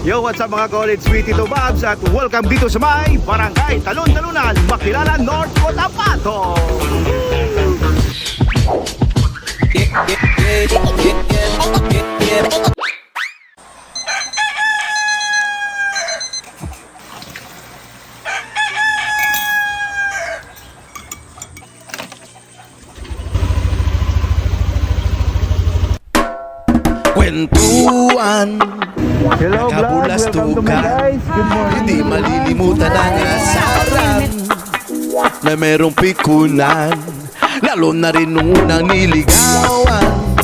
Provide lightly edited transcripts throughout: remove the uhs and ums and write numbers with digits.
Yo, what's up mga college sweetie to Babs at welcome dito sa may Barangay Talon-Talunan, Makilala, North Cotabato. Kwentuhan, Hello vlog, welcome to my guys. Good morning. hindi malilimutan ang asaran na merong pikunan, lalo na rin nung unang niligawan,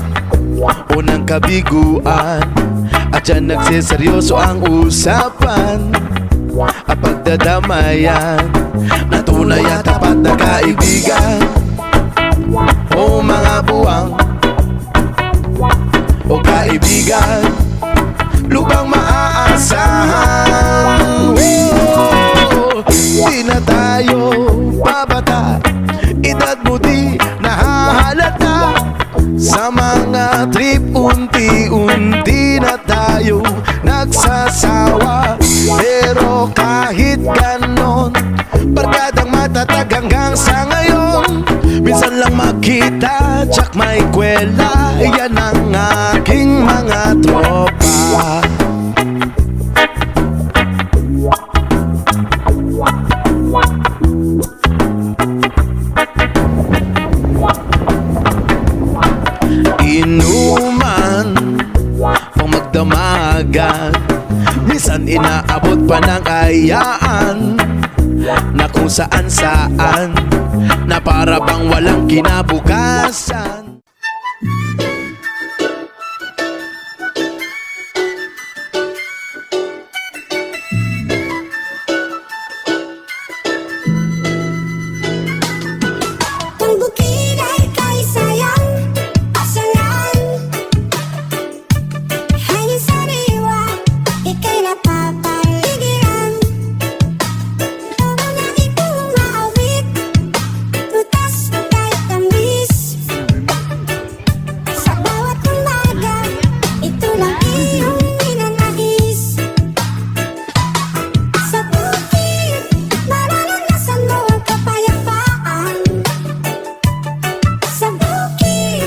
unang kabiguan, at yan nagseseryoso ang usapan at pagdadamayan na tunay at tapat na kaibigan. O mga buwang o kaibigan, lubang maaasahan. Di na tayo babata, edad mo di nahahalata. Sa mga trip unti-unti na tayo nagsasawa. Pero kahit ganon, barkadang matatag hanggang sa ngayon. Minsan lang makita, tsak may kwela, yan ang aking mga tropa. Inuman, pang magdamagan, minsan inaabot pa ng ayaan, na kung saan-saan, na para bang walang kinabukasan. Kung bukid ay kay sayang, pasalan. Hangin sariwa, ika'y napapaligiran. Tawa na ipong maawit, tutas kahit tamis. Sa bawat umaga, ito lang iyong ninanagis. Sa bukid, mararanasan mo ang kapayapaan. Sa bukid,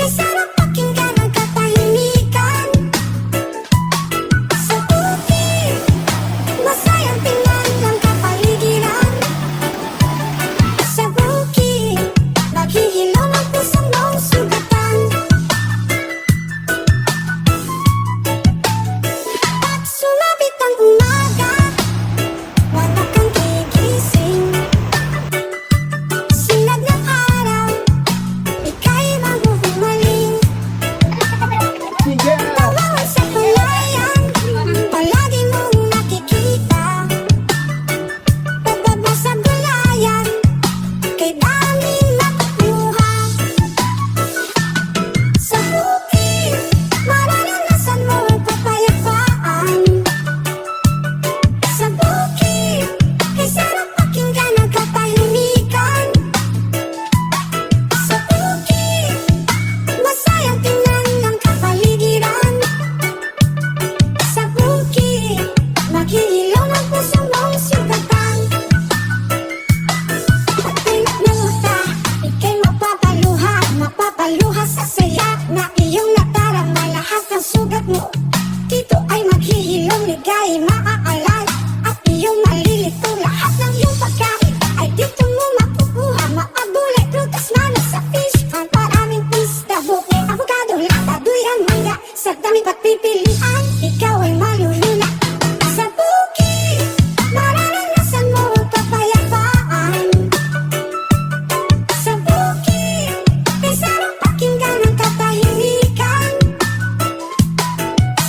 kay sarap pakinggan ang katahimikan. Sa bukid, masayang tingnan ang kapaligiran. Sa bukid, naghihilom ang pusong mong sugatan. At sumabit ang umaga, wala kang gigising. Sinag ng araw, ika'y maghuhumaling. Tawawan sa palayan, palagi mong nakikita. Pagbaba sa gulayan, kay daming nakukuha. Sa bukid, mararanasan mo ang kapayapaan. Sa bukid, kay sarap pakinggan ang katahimikan. Sa bukid, masayang tingnan ang kapaligiran. Sa bukid, maghihilaw ng puso mong sugatan. At tingnan ng mata, ika'y mapapaluha sa saya na iyong nadarama lahat ng sugat mo. Dito ay maghihilom, ligay, maaalala, at iyong malilito lahat ng iyong pagkain. Ay dito mo makukuha, maabulay, prutas, manos sa fish pan, maraming isda, buke, avocado, lata, durian, mangga. Sa dami pagpipilian, ikaw ay malulula. Sa bukid, mararanasan mo ang kapayapaan. Sa bukid, kay sarap pakinggan ang katahimikan.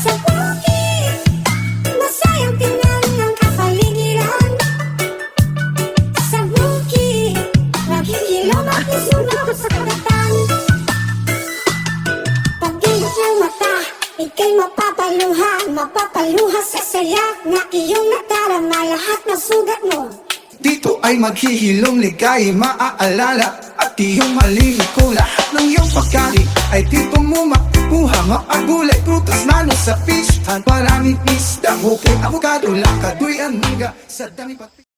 Sa bukid, masayang tingnan ang kapaligiran. Sa bukid, naghihilom ang puso ng sugatan. Pag-ilot ng mata, ika'y mapapaluha sa saya na iyong nadarama lahat ng sugat mo. Dito ay maghihilom, ligay, maaalala, at iyong malilito lahat ng iyong pagkain. Ay dito mo buhanga ang gulay, prutas, nano sa fish. Maraming isda, hukay, avocado, lakadoy, aniga. Sa dami pati